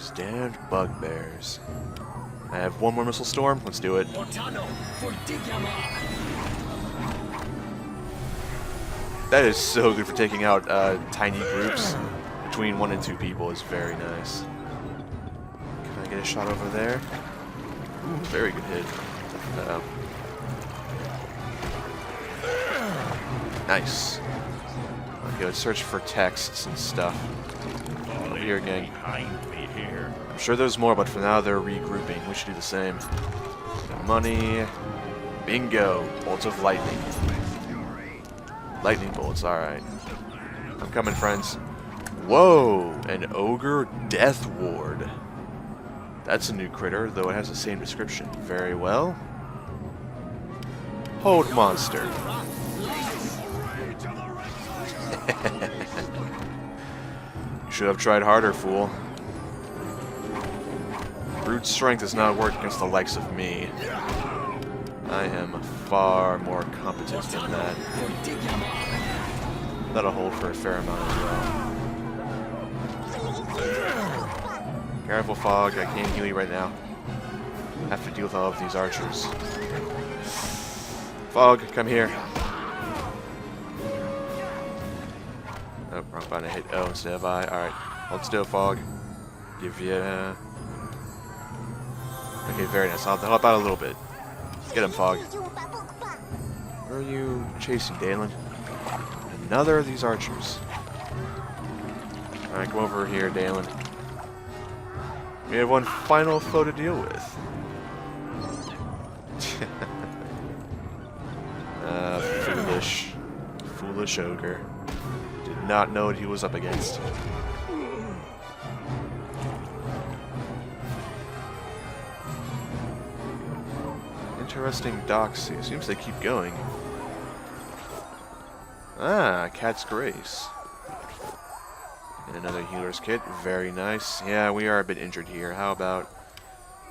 Stand bugbears. I have one more missile storm. Let's do it. That is so good for taking out tiny groups. Between 1 and 2 people is very nice. Can I get a shot over there? Ooh, very good hit. Uh-oh. Nice. Okay, let's search for texts and stuff. Over here again. I'm sure there's more, but for now they're regrouping. We should do the same. Money. Bingo. Bolts of lightning. Lightning bolts, alright. I'm coming, friends. Whoa! An ogre death ward. That's a new critter, though it has the same description. Very well. Hold monster. You should have tried harder, fool. Brute strength does not work against the likes of me. I am far more competent than that. That'll hold for a fair amount as well. Careful, Fog. I can't heal you right now. Have to deal with all of these archers. Fog, come here. Oh, wrong button. I hit O instead of I. Alright. Hold still, Fog. Give you... Okay, very nice. I'll help out a little bit. Get him, Fog. Where are you chasing, Dalen? Another of these archers. Alright, come over here, Dalen. We have one final foe to deal with. Foolish. Foolish ogre. Did not know what he was up against. Interesting docks here. Seems they keep going. Ah, Cat's Grace. And another healer's kit. Very nice. Yeah, we are a bit injured here. How about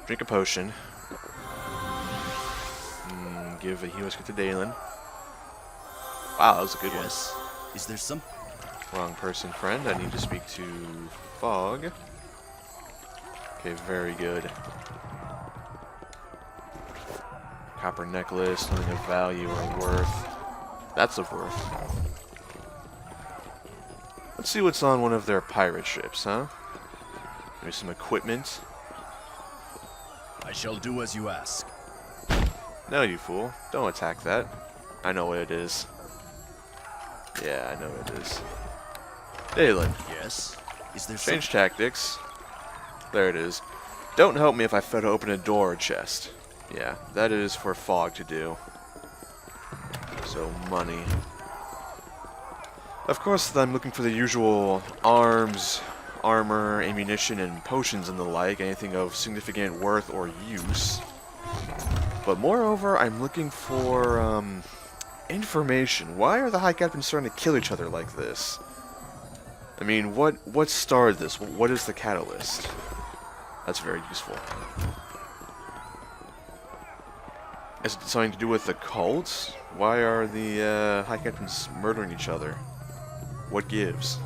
drink a potion? Give a healer's kit to Dalen. Wow, that was a good one. Is there some... Wrong person, friend. I need to speak to Fog. Okay, very good. Copper necklace, nothing of value or worth. That's of worth. Let's see what's on one of their pirate ships, huh? Maybe some equipment. I shall do as you ask. No, you fool. Don't attack that. I know what it is. Yeah, I know what it is. Dalen. Yes? Is there Change tactics. There it is. Don't help me if I fail to open a door or chest. Yeah, that is for Fog to do. So, money. Of course, I'm looking for the usual arms, armor, ammunition, and potions and the like, anything of significant worth or use. But moreover, I'm looking for, information. Why are the High Captains starting to kill each other like this? I mean, what started this? What is the catalyst? That's very useful. Is it something to do with the cults? Why are the High Captains murdering each other? What gives?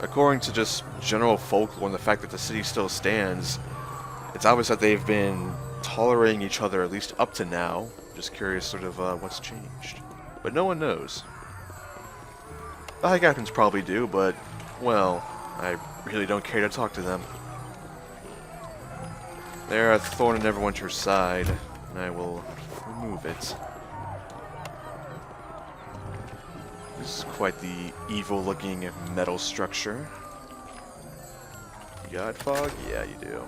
According to just general folklore and the fact that the city still stands, it's obvious that they've been tolerating each other at least up to now. Just curious sort of what's changed. But no one knows. The High Captains probably do, but, well, I really don't care to talk to them. They're a thorn in Neverwinter's side, and I will remove it. This is quite the evil-looking metal structure. You got Fog? Yeah, you do.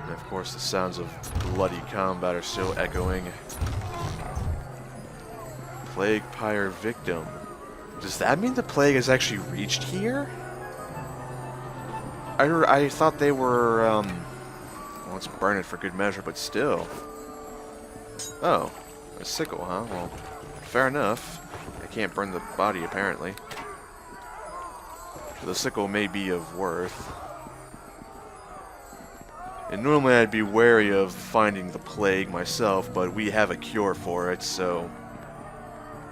And of course, the sounds of bloody combat are still echoing. Plague Pyre victim. Does that mean the plague has actually reached here? I thought they were, well, let's burn it for good measure, but still. Oh, a sickle, huh? Well, fair enough. I can't burn the body, apparently. The sickle may be of worth. And normally I'd be wary of finding the plague myself, but we have a cure for it, so...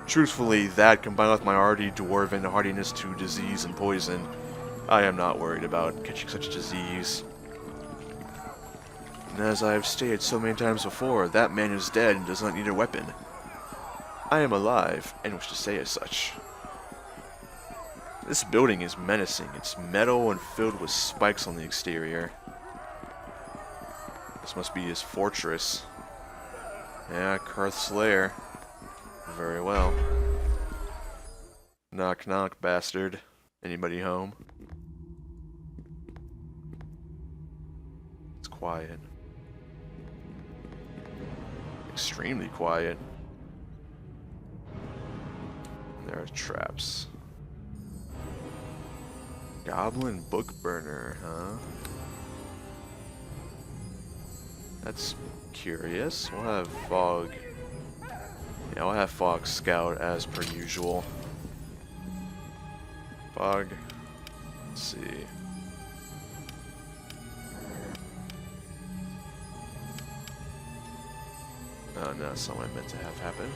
Truthfully, that combined with my already dwarven hardiness to disease and poison, I am not worried about catching such disease. And as I have stated so many times before, that man is dead and does not need a weapon. I am alive, and wish to say as such. This building is menacing. It's metal and filled with spikes on the exterior. This must be his fortress. Yeah, Karth's lair. Very well. Knock knock, bastard. Anybody home? It's quiet. Extremely quiet. There are traps. Goblin book burner, huh? That's curious. We'll have Fog. Yeah, we'll have Fog scout as per usual. Fog. Let's see. Oh no, that's not what I meant to have happen.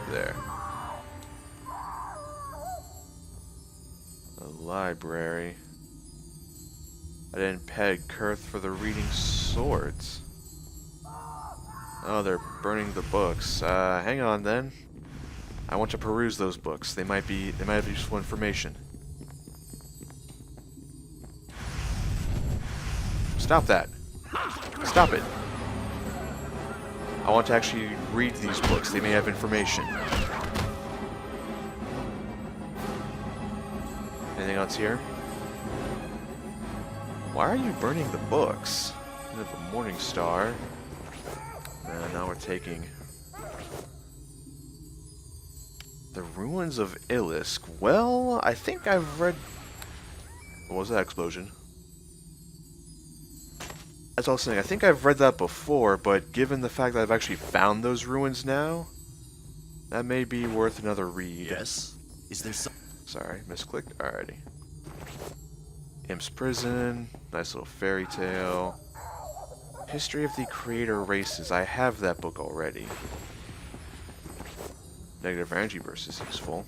There. A library. I didn't peg Kurth for the reading swords. Oh, they're burning the books. Hang on then. I want to peruse those books. They might have useful information. Stop that. Stop it. I want to actually read these books. They may have information. Anything else here? Why are you burning the books? We have a Morning Star. Now we're taking the Ruins of Ilisk. Well, I think I've read... What was that explosion? That's all I was saying. I think I've read that before, but given the fact that I've actually found those ruins now, that may be worth another read. Yes? Is there some... Sorry, misclicked. Alrighty. Imp's Prison. Nice little fairy tale. History of the Creator Races. I have that book already. Negative energy burst is useful.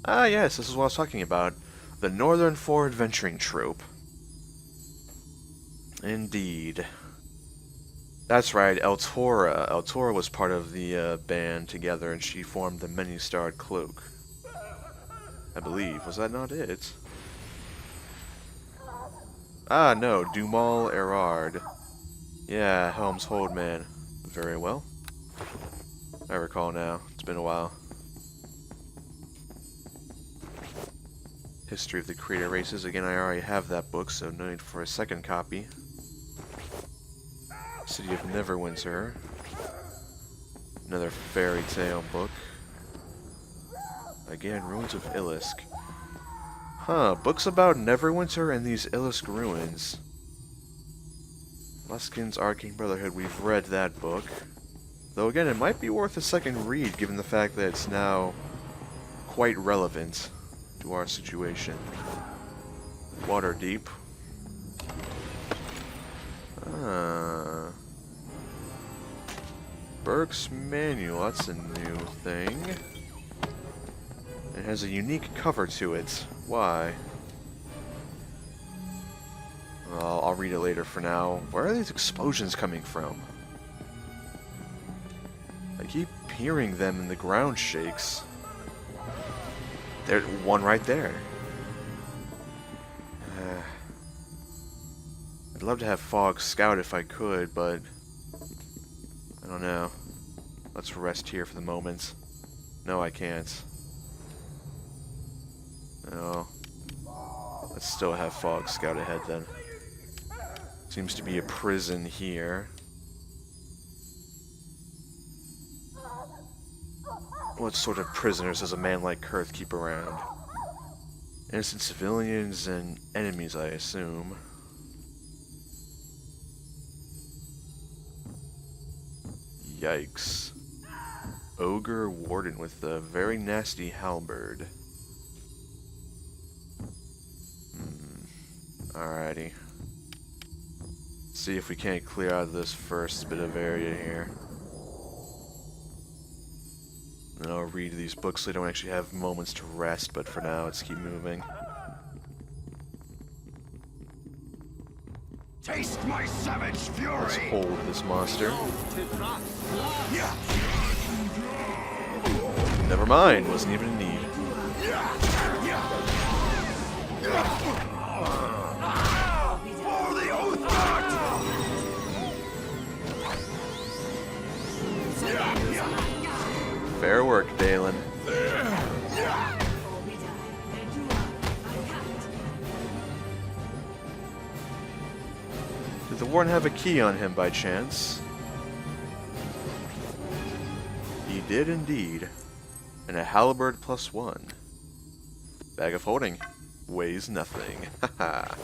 Ah, yes, this is what I was talking about. The Northern Four Adventuring Trope. Indeed. That's right, Eltora. Eltora was part of the band together, and she formed the Many-Starred Cloak. I believe. Was that not it? Ah, no. Dumal Erard. Yeah, Helm's Hold Man. Very well. I recall now. It's been a while. History of the Creator Races. Again, I already have that book, so no need for a second copy. City of Neverwinter. Another fairy tale book. Again, Ruins of Ilisk. Huh, books about Neverwinter and these Ilisk ruins. Luskin's Arcane Brotherhood, we've read that book. Though again, it might be worth a second read given the fact that it's now quite relevant to our situation. Waterdeep. Burke's Manual, that's a new thing. It has a unique cover to it. Why? Well, I'll read it later for now. Where are these explosions coming from? I keep hearing them and the ground shakes. There's one right there. I'd love to have Fog scout if I could, but I don't know. Let's rest here for the moment. No, I can't. No. Let's still have Fog scout ahead then. Seems to be a prison here. What sort of prisoners does a man like Kurth keep around? Innocent civilians and enemies, I assume. Yikes. Ogre Warden with a very nasty halberd. Alrighty. See if we can't clear out this first bit of area here. And I'll read these books so I don't actually have moments to rest, but for now, let's keep moving. Taste my savage fury! Let's hold this monster. Never mind, wasn't even in need. For the oath guard! Fair work, Dalen. Did the warden have a key on him by chance? He did indeed. And a halberd +1. Bag of holding. Weighs nothing. Haha.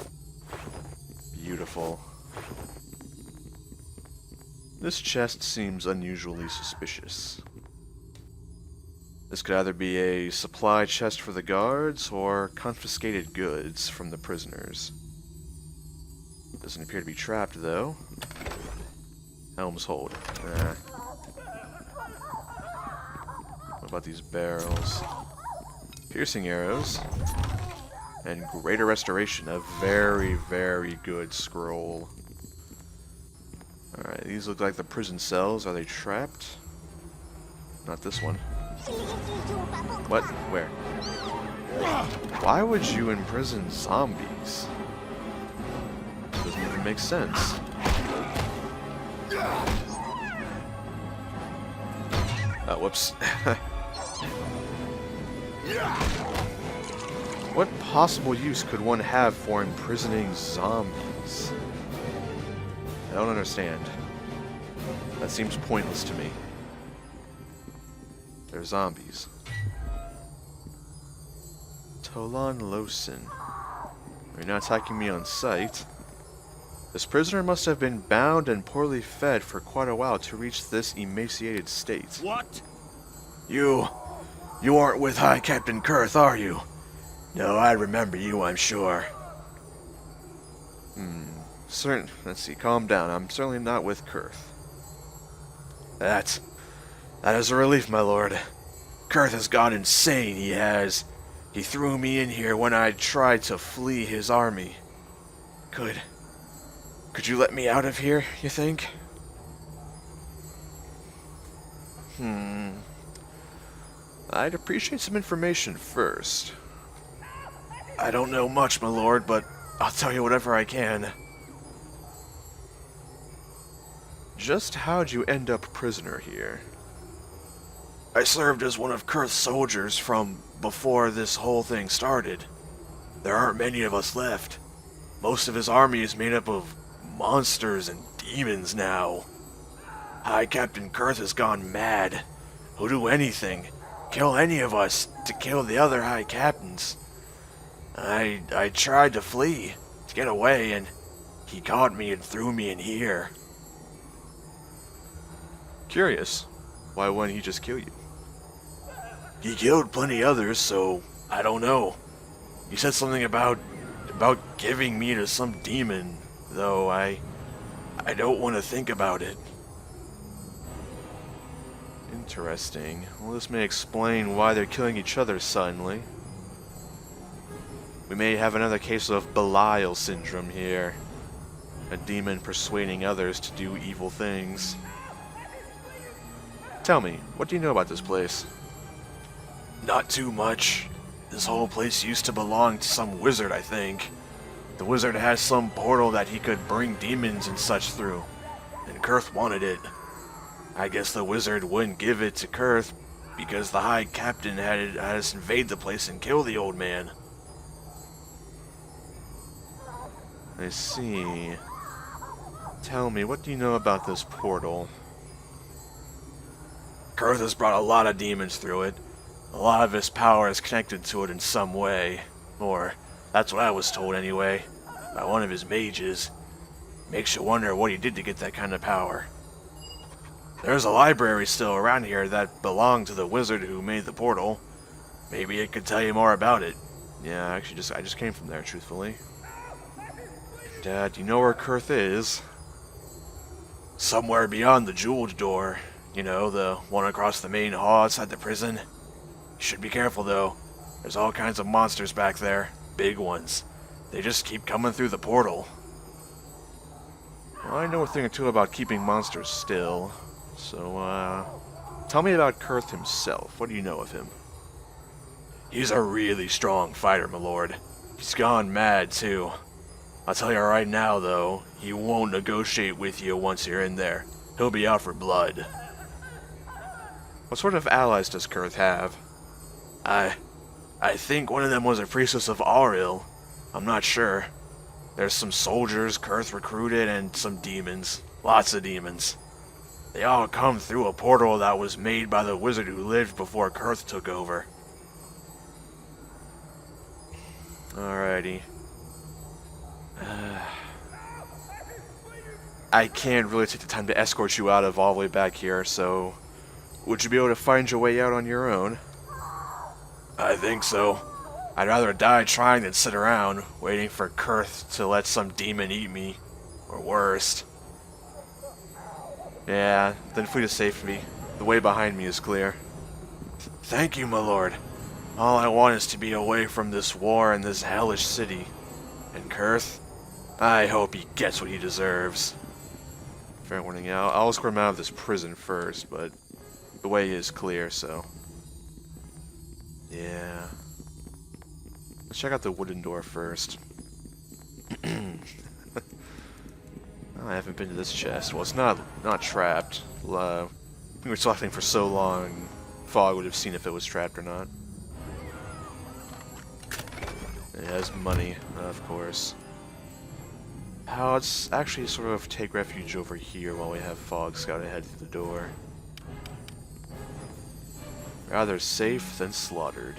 Beautiful. This chest seems unusually suspicious. This could either be a supply chest for the guards, or confiscated goods from the prisoners. Doesn't appear to be trapped, though. Helm's hold. What about these barrels? Piercing arrows. And greater restoration. A very, very good scroll. Alright, these look like the prison cells. Are they trapped? Not this one. What? Where? Why would you imprison zombies? Doesn't even make sense. Oh, whoops. What possible use could one have for imprisoning zombies? I don't understand. That seems pointless to me. They're zombies. Tolan Losin. You're not attacking me on sight. This prisoner must have been bound and poorly fed for quite a while to reach this emaciated state. What? You aren't with High Captain Kurth, are you? No, I remember you, I'm sure. Let's see, calm down. I'm certainly not with Kurth. That is a relief, my lord. Kurth has gone insane, he has. He threw me in here when I tried to flee his army. Could you let me out of here, you think? I'd appreciate some information first. I don't know much, my lord, but I'll tell you whatever I can. Just how'd you end up prisoner here? I served as one of Kurth's soldiers from before this whole thing started. There aren't many of us left. Most of his army is made up of monsters and demons now. High Captain Kurth has gone mad. He'll do anything, kill any of us, to kill the other High Captains. I tried to flee, to get away, and he caught me and threw me in here. Curious. Why wouldn't he just kill you? He killed plenty others, so I don't know. He said something about giving me to some demon, though I don't want to think about it. Interesting. Well, this may explain why they're killing each other suddenly. We may have another case of Belial syndrome here. A demon persuading others to do evil things. Tell me, what do you know about this place? Not too much. This whole place used to belong to some wizard, I think. The wizard has some portal that he could bring demons and such through, and Kurth wanted it. I guess the wizard wouldn't give it to Kurth because the High Captain had us invade the place and kill the old man. I see. Tell me, what do you know about this portal? Kurth has brought a lot of demons through it. A lot of his power is connected to it in some way. Or, that's what I was told anyway, by one of his mages. Makes you wonder what he did to get that kind of power. There's a library still around here that belonged to the wizard who made the portal. Maybe it could tell you more about it. Yeah, actually, I just came from there, truthfully. Dad, do you know where Kurth is? Somewhere beyond the jeweled door. You know, the one across the main hall outside the prison. You should be careful, though. There's all kinds of monsters back there. Big ones. They just keep coming through the portal. Well, I know a thing or two about keeping monsters still. So, tell me about Kurth himself. What do you know of him? He's a really strong fighter, my lord. He's gone mad, too. I'll tell you right now, though, he won't negotiate with you once you're in there. He'll be out for blood. What sort of allies does Kurth have? I think one of them was a priestess of Rayle. I'm not sure. There's some soldiers Kurth recruited and some demons. Lots of demons. They all come through a portal that was made by the wizard who lived before Kurth took over. Alrighty. I can't really take the time to escort you out of all the way back here, so would you be able to find your way out on your own? I think so. I'd rather die trying than sit around, waiting for Kurth to let some demon eat me. Or worse. Yeah, then flee to safety. The way behind me is clear. Thank you, my lord. All I want is to be away from this war and this hellish city. And Kurth, I hope he gets what he deserves. Fair warning, I'll escort him out of this prison first, but the way is clear, so... Yeah... Let's check out the wooden door first. I haven't been to this chest. Well, it's not trapped. We were talking for so long, Fog would have seen if it was trapped or not. It has money, of course. Let's actually sort of take refuge over here while we have Fog scout ahead through the door. Rather safe than slaughtered.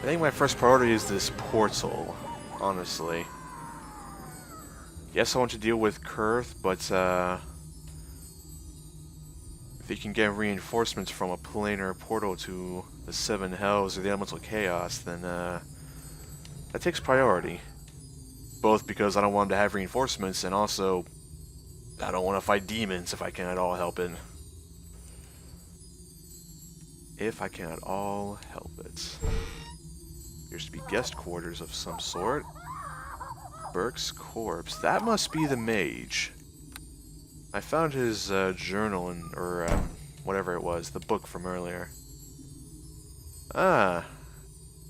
I think my first priority is this portal, honestly. Yes, I want to deal with Kurth, but if you can get reinforcements from a planar portal to the Seven Hells or the Elemental Chaos, then that takes priority. Both because I don't want him to have reinforcements, and also I don't want to fight demons if I can at all help it. If I can at all help it. Appears to be guest quarters of some sort. Burke's corpse. That must be the mage. I found his journal, or whatever it was, the book from earlier. Ah.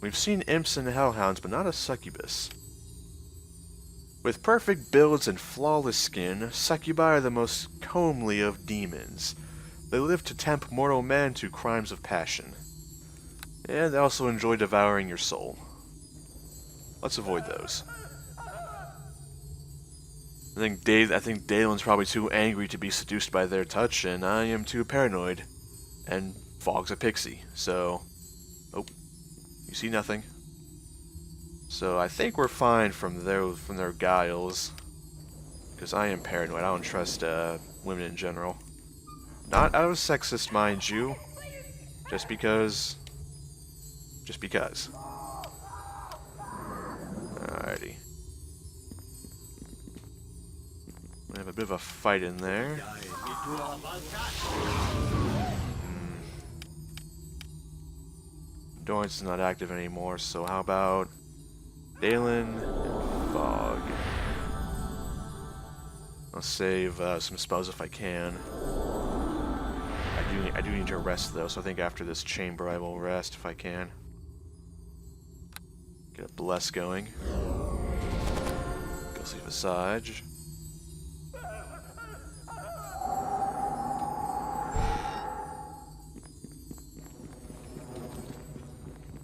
We've seen imps and hellhounds, but not a succubus. With perfect builds and flawless skin, succubi are the most comely of demons. They live to tempt mortal man to crimes of passion. And they also enjoy devouring your soul. Let's avoid those. I think Dalen's probably too angry to be seduced by their touch, and I am too paranoid. And Fog's a pixie, so... Oh, you see nothing. So I think we're fine from their guiles. Because I am paranoid, I don't trust women in general. Not out of sexist, mind you. Just because... Alrighty. We have a bit of a fight in there. Dorrance is not active anymore, so how about Dalen and Fog? I'll save some spells if I can. I do need to rest though, so I think after this chamber I will rest if I can. Get a bless going. Go see Visage.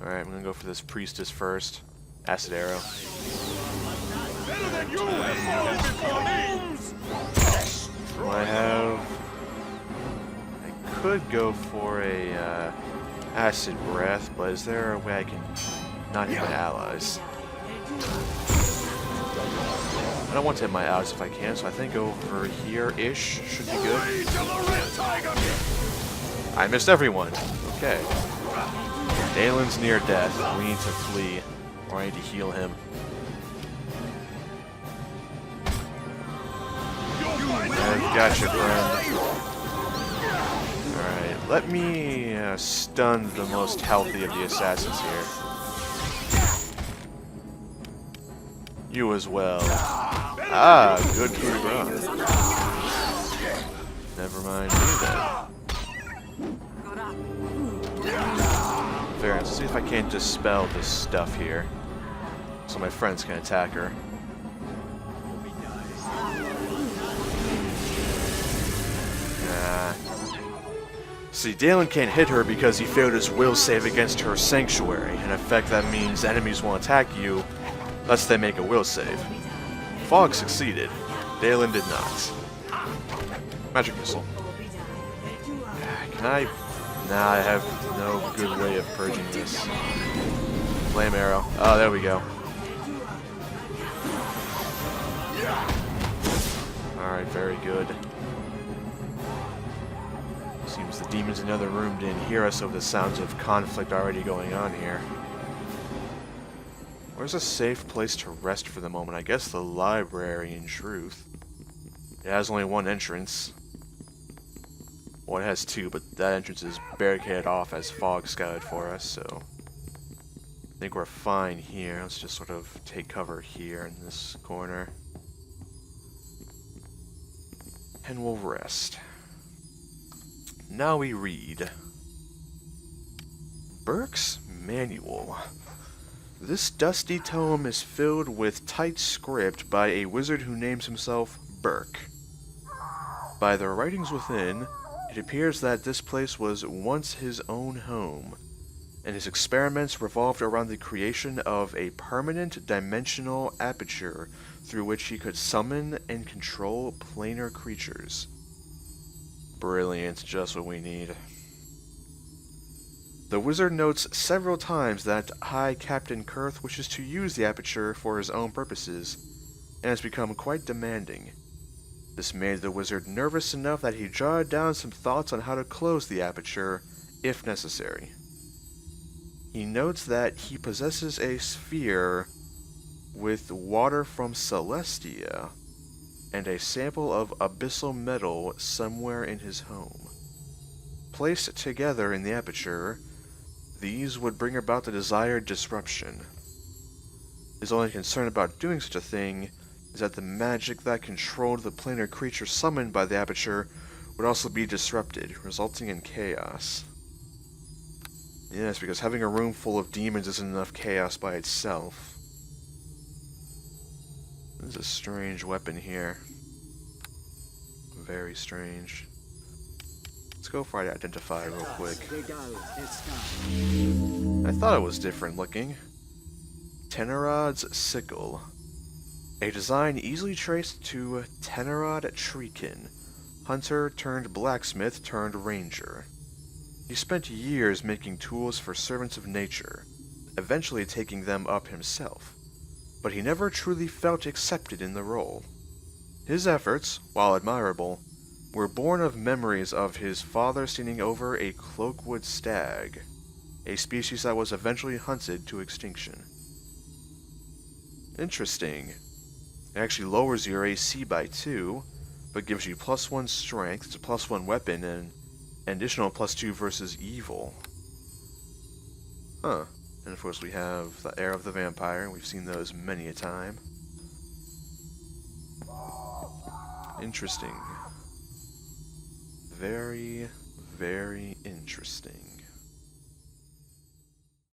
Alright, I'm gonna go for this priestess first. Acid arrow. I could go for a acid breath, but is there a way I can not hit my allies? I don't want to hit my allies if I can, so I think over here-ish should be good. I missed everyone. Okay. Dalen's near death. We need to flee. Or I need to heal him. I've got you, friend. Alright, let me stun the most healthy of the assassins here. You as well. Ah, good coup de grace. Never mind me then. Fair enough. Let's see if I can't dispel this stuff here, so my friends can attack her. Nah. See, Dalen can't hit her because he failed his will save against her sanctuary. In effect, that means enemies will attack you unless they make a will save. Fog succeeded. Dalen did not. Magic missile. Can I? Nah, I have no good way of purging this. Flame arrow. Oh, there we go. Alright, very good. Seems the demons in the other room didn't hear us over the sounds of conflict already going on here. Where's a safe place to rest for the moment? I guess the library, in truth. It has only one entrance. Well, it has two, but that entrance is barricaded off as fog scouted for us, so I think we're fine here. Let's just sort of take cover here in this corner. And we'll rest. Now we read Burke's Manual. This dusty tome is filled with tight script by a wizard who names himself Burke. By the writings within, it appears that this place was once his own home, and his experiments revolved around the creation of a permanent dimensional aperture through which he could summon and control planar creatures. Brilliant, just what we need. The wizard notes several times that High Captain Kurth wishes to use the aperture for his own purposes, and has become quite demanding. This made the wizard nervous enough that he jotted down some thoughts on how to close the aperture, if necessary. He notes that he possesses a sphere with water from Celestia, and a sample of abyssal metal somewhere in his home. Placed together in the aperture, these would bring about the desired disruption. His only concern about doing such a thing is that the magic that controlled the planar creature summoned by the aperture would also be disrupted, resulting in chaos. Yes, because having a room full of demons isn't enough chaos by itself. There's a strange weapon here. Very strange. Let's go for identify real quick. I thought it was different looking. Tenerod's Sickle. A design easily traced to Tenerod Treekin, hunter turned blacksmith turned ranger. He spent years making tools for servants of nature, eventually taking them up himself. But he never truly felt accepted in the role. His efforts, while admirable, were born of memories of his father sending over a cloakwood stag, a species that was eventually hunted to extinction. Interesting. It actually lowers your AC by 2, but gives you +1 strength, it's a +1 weapon, and an additional +2 versus evil. Huh. And of course we have the Air of the Vampire. We've seen those many a time. Interesting. Very, very interesting.